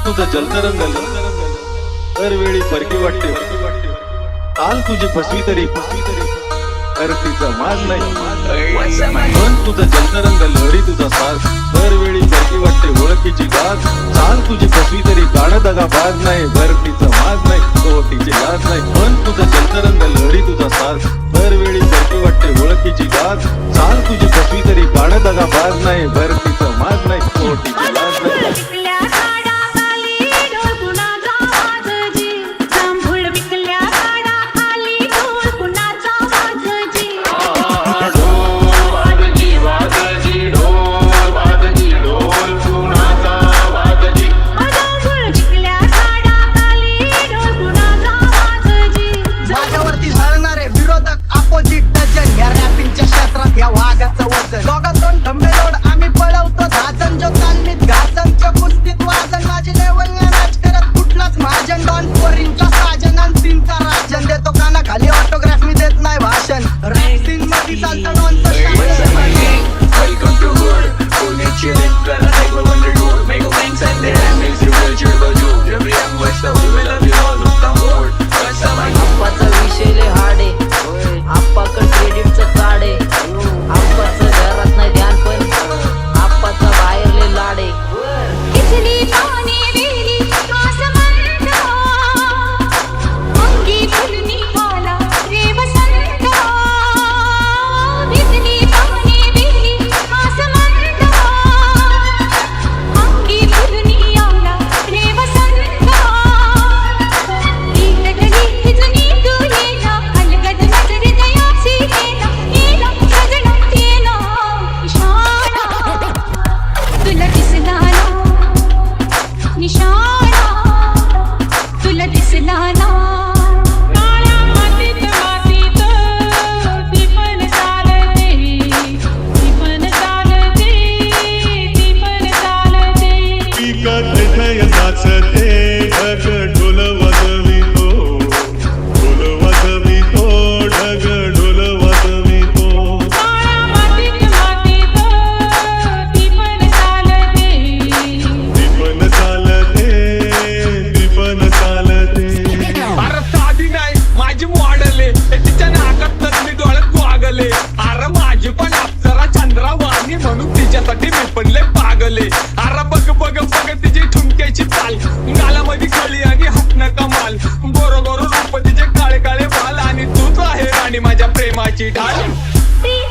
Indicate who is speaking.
Speaker 1: तुझं जलतरंगल दरवेळी परकी वाटते चाल तुझी फसवी तरी तर तिचा माज नाही मन तुझं जलतरंग लहरी तुझा साज दरवेळी परकी वाटते ओळखीची गाज चाल तुझी फसवी तरी गाणं दगा बाज नाही भरतीचा माज नाही कोटीची लाज नाही मन तुझं जलतरंग लहरी तुझा साज दरवेळी परकी वाटते ओळखीची गाज चाल तुझी फसवी तरी गाणं दगा बाज नाही भरतीचा माज नाही कोटीची लाज नाही
Speaker 2: माझ्या प्रेमाची ढाल